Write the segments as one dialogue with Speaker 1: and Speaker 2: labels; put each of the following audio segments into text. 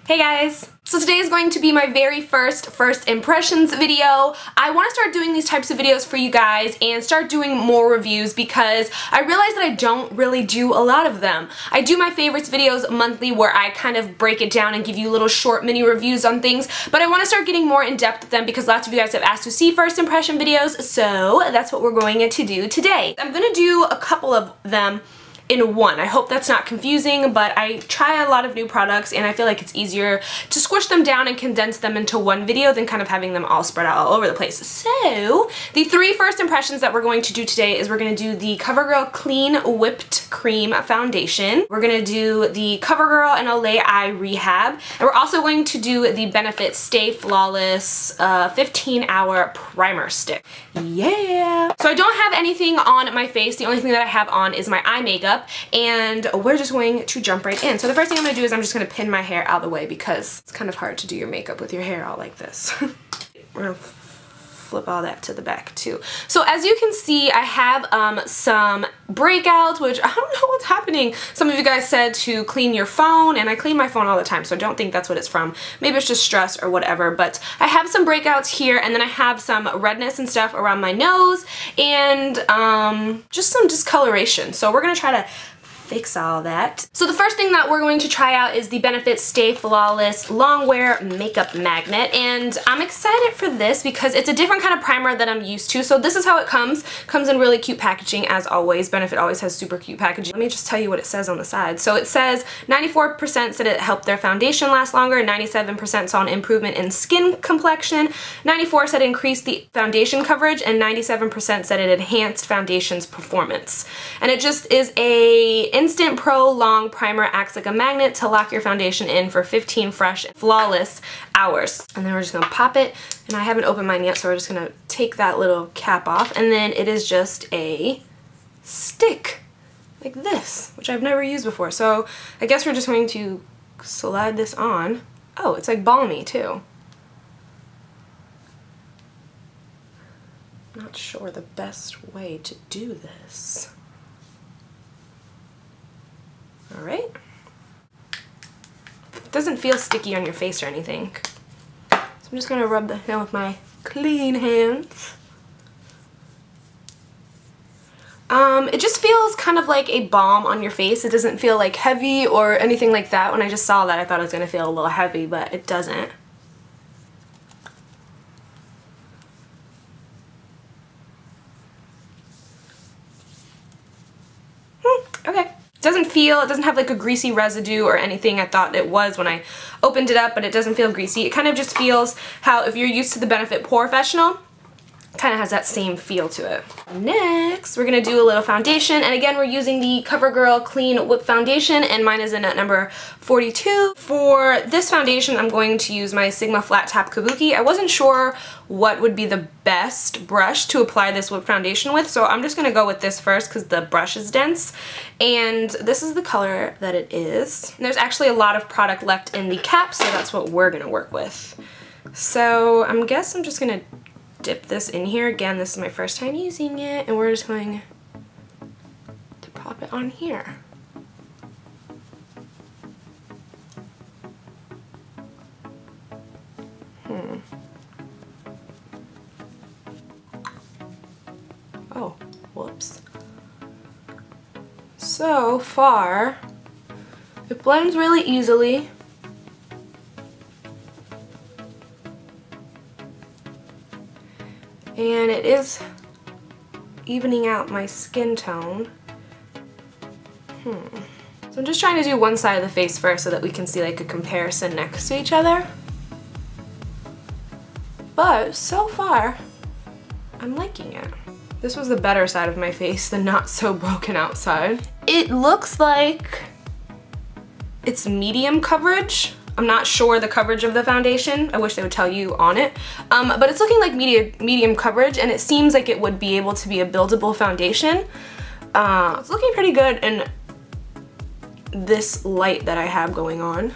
Speaker 1: Hey guys! So today is going to be my very first impressions video. I want to start doing these types of videos for you guys and start doing more reviews because I realize that I don't really do a lot of them. I do my favorites videos monthly where I kind of break it down and give you little short mini reviews on things, but I want to start getting more in depth with them because lots of you guys have asked to see first impression videos, so that's what we're going to do today. I'm going to do a couple of them in one. I hope that's not confusing, but I try a lot of new products and I feel like it's easier to squish them down and condense them into one video than kind of having them all spread out all over the place. So the three first impressions that we're going to do today is we're going to do the Covergirl Clean Whipped Cream Foundation. We're going to do the Covergirl and Olay Eye Rehab. And we're also going to do the Benefit Stay Flawless 15-hour primer stick. Yeah! So I don't have anything on my face. The only thing that I have on is my eye makeup. And we're just going to jump right in. So the first thing I'm going to do is I'm just going to pin my hair out of the way because it's kind of hard to do your makeup with your hair out like this. We're going to flip all that to the back too. So as you can see, I have some breakouts, which I don't know what's happening. Some of you guys said to clean your phone, and I clean my phone all the time, so I don't think that's what it's from. Maybe it's just stress or whatever, but I have some breakouts here, and then I have some redness and stuff around my nose, and just some discoloration. So we're gonna try to fix all that. So the first thing that we're going to try out is the Benefit Stay Flawless Long Wear Makeup Magnet, and I'm excited for this because it's a different kind of primer that I'm used to. So this is how it comes. Comes in really cute packaging as always. Benefit always has super cute packaging. Let me just tell you what it says on the side. So it says 94% said it helped their foundation last longer, 97% saw an improvement in skin complexion, 94% said it increased the foundation coverage, and 97% said it enhanced foundation's performance. And it just is a Instant Pro Long Primer, acts like a magnet to lock your foundation in for 15 fresh, flawless hours. And then we're just gonna pop it, and I haven't opened mine yet, so we're just gonna take that little cap off, and then it is just a stick like this, which I've never used before. So I guess we're just going to slide this on. Oh, it's like balmy too. Not sure the best way to do this. Alright. It doesn't feel sticky on your face or anything. So I'm just going to rub that down with my clean hands. It just feels kind of like a balm on your face. It doesn't feel like heavy or anything like that. When I just saw that, I thought it was going to feel a little heavy, but it doesn't. Okay. It doesn't have like a greasy residue or anything. I thought it was when I opened it up, but it doesn't feel greasy. It kind of just feels how if you're used to the Benefit Professional, kind of has that same feel to it. Next, we're going to do a little foundation, and again, we're using the Covergirl Clean Whip Foundation, and mine is in at number 42. For this foundation, I'm going to use my Sigma Flat Top Kabuki. I wasn't sure what would be the best brush to apply this whip foundation with, so I'm just going to go with this first because the brush is dense, and this is the color that it is. And there's actually a lot of product left in the cap, so that's what we're going to work with. So I guess I'm just going to dip this in here. Again, this is my first time using it, and we're just going to pop it on here. Oh, whoops. So far, it blends really easily. And it is evening out my skin tone. So I'm just trying to do one side of the face first so that we can see like a comparison next to each other. But so far, I'm liking it. This was the better side of my face, the not so broken out side. It looks like it's medium coverage. I'm not sure the coverage of the foundation. I wish they would tell you on it. But it's looking like medium coverage, and it seems like it would be able to be a buildable foundation. It's looking pretty good in this light that I have going on.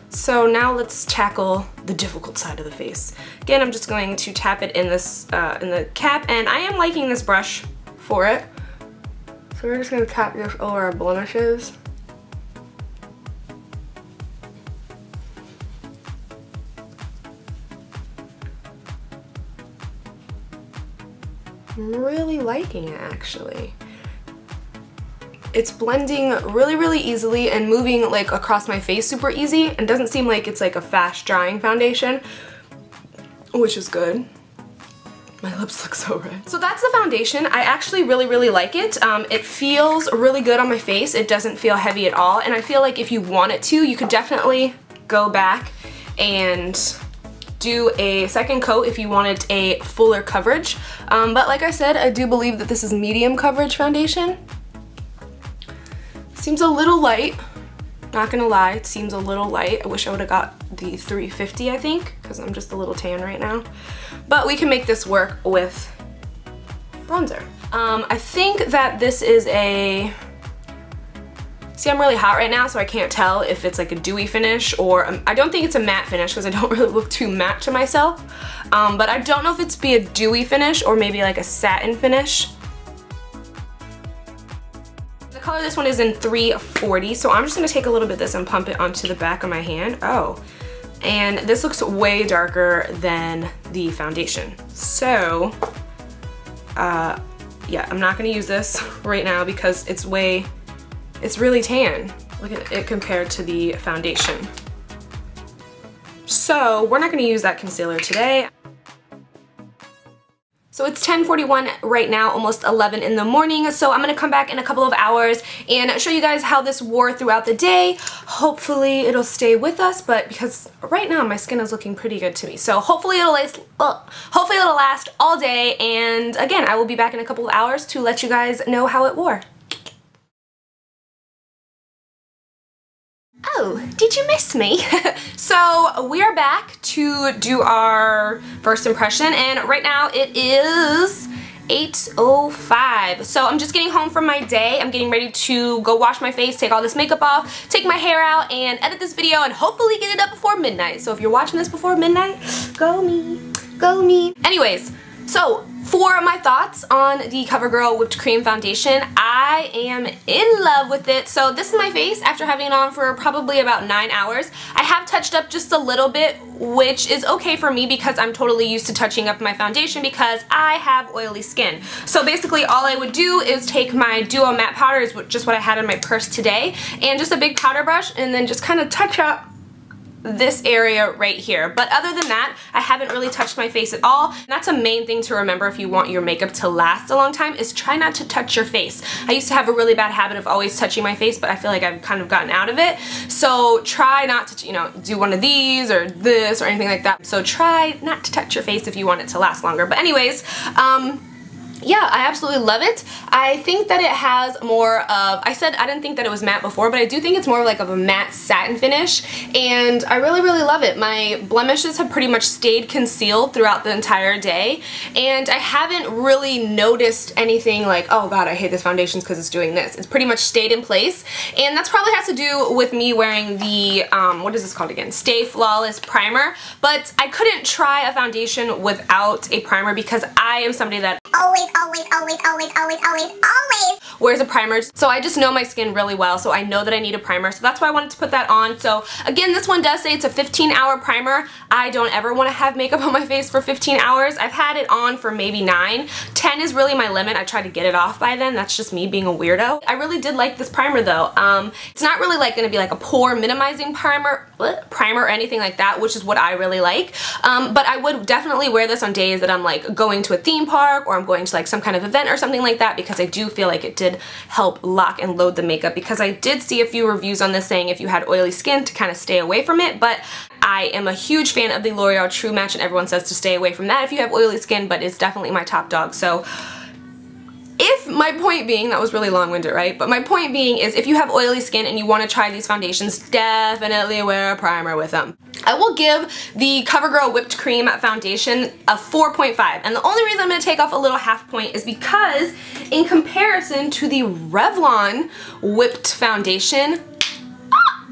Speaker 1: So now let's tackle the difficult side of the face. Again, I'm just going to tap it in this in the cap, and I am liking this brush for it. So we're just going to tap this over our blemishes. I'm really liking it actually. It's blending really, really easily and moving like across my face super easy, and doesn't seem like it's like a fast drying foundation, which is good. My lips look so red. So that's the foundation. I actually really, really like it. It feels really good on my face. It doesn't feel heavy at all, and I feel like if you wanted to, you could definitely go back and do a second coat if you wanted a fuller coverage. But like I said, I do believe that this is medium coverage foundation. Seems a little light, not gonna lie, it seems a little light. I wish I would have got the 350, I think, because I'm just a little tan right now. But we can make this work with bronzer. I think that this is a, see, I'm really hot right now, so I can't tell if it's like a dewy finish or, I don't think it's a matte finish because I don't really look too matte to myself. But I don't know if it's be a dewy finish or maybe like a satin finish. The color this one is in 340, so I'm just going to take a little bit of this and pump it onto the back of my hand. Oh, and this looks way darker than the foundation. So, yeah, I'm not going to use this right now because it's really tan. Look at it compared to the foundation. So we're not going to use that concealer today. So it's 10:41 right now, almost 11 in the morning, so I'm gonna come back in a couple of hours and show you guys how this wore throughout the day. Hopefully it'll stay with us, but because right now my skin is looking pretty good to me, so hopefully it'll last all day, and again, I will be back in a couple of hours to let you guys know how it wore. Oh, did you miss me? So we are back to do our first impression, and right now it is 8:05. So I'm just getting home from my day. I'm getting ready to go wash my face, take all this makeup off, take my hair out, and edit this video and hopefully get it up before midnight. So if you're watching this before midnight, go me, go me. Anyways, so for my thoughts on the Covergirl Whipped Cream Foundation, I am in love with it. So this is my face after having it on for probably about 9 hours. I have touched up just a little bit, which is okay for me because I'm totally used to touching up my foundation because I have oily skin. So basically all I would do is take my Duo Matte Powder, is just what I had in my purse today, and just a big powder brush, and then just kind of touch up this area right here. But other than that, I haven't really touched my face at all. And that's a main thing to remember if you want your makeup to last a long time, is try not to touch your face. I used to have a really bad habit of always touching my face, but I feel like I've kind of gotten out of it. So try not to, you know, do one of these or this or anything like that. So try not to touch your face if you want it to last longer. But anyways, yeah, I absolutely love it. I think that it has more of, I said I didn't think that it was matte before, but I do think it's more like of a matte satin finish, and I really, really love it. My blemishes have pretty much stayed concealed throughout the entire day, and I haven't really noticed anything like, oh god, I hate this foundation because it's doing this. It's pretty much stayed in place, and that's probably has to do with me wearing the, what is this called again? Stay Flawless Primer, but I couldn't try a foundation without a primer because I am somebody that always wears a primer. So I just know my skin really well, so I know that I need a primer, so that's why I wanted to put that on. So again, this one does say it's a 15-hour primer. I don't ever want to have makeup on my face for 15 hours. I've had it on for maybe 9. 10 is really my limit. I try to get it off by then. That's just me being a weirdo. I really did like this primer though. It's not really like going to be like a pore minimizing primer or anything like that, which is what I really like. But I would definitely wear this on days that I'm like going to a theme park or I'm going to like some kind of event or something like that, because I do feel like it did help lock and load the makeup, because I did see a few reviews on this saying if you had oily skin to kind of stay away from it, but I am a huge fan of the L'Oreal True Match and everyone says to stay away from that if you have oily skin, but it's definitely my top dog. So if my point being, that was really long-winded, right? But my point being is if you have oily skin and you want to try these foundations, definitely wear a primer with them. I will give the Covergirl Whipped Cream Foundation a 4.5, and the only reason I'm going to take off a little half point is because in comparison to the Revlon Whipped Foundation,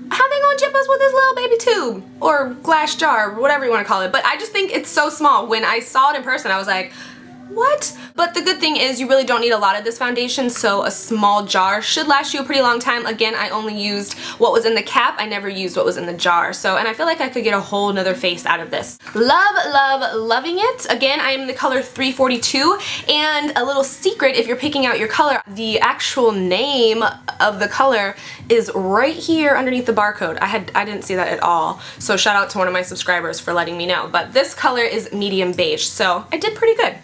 Speaker 1: how they gonna chip us with this little baby tube or glass jar, whatever you want to call it. But I just think it's so small. When I saw it in person, I was like, what? But the good thing is you really don't need a lot of this foundation, so a small jar should last you a pretty long time. Again, I only used what was in the cap. I never used what was in the jar. So, and I feel like I could get a whole nother face out of this. Love, love, loving it. Again, I am in the color 342, and a little secret if you're picking out your color, the actual name of the color is right here underneath the barcode. I didn't see that at all, so shout out to one of my subscribers for letting me know. But this color is Medium Beige, so I did pretty good.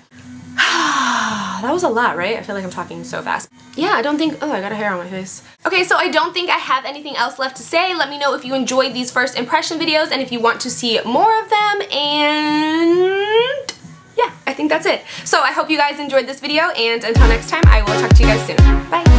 Speaker 1: That was a lot, right? I feel like I'm talking so fast. Yeah, I don't think, oh, I got a hair on my face. Okay, so I don't think I have anything else left to say. Let me know if you enjoyed these first impression videos and if you want to see more of them, and yeah, I think that's it. So I hope you guys enjoyed this video, and until next time, I will talk to you guys soon. Bye!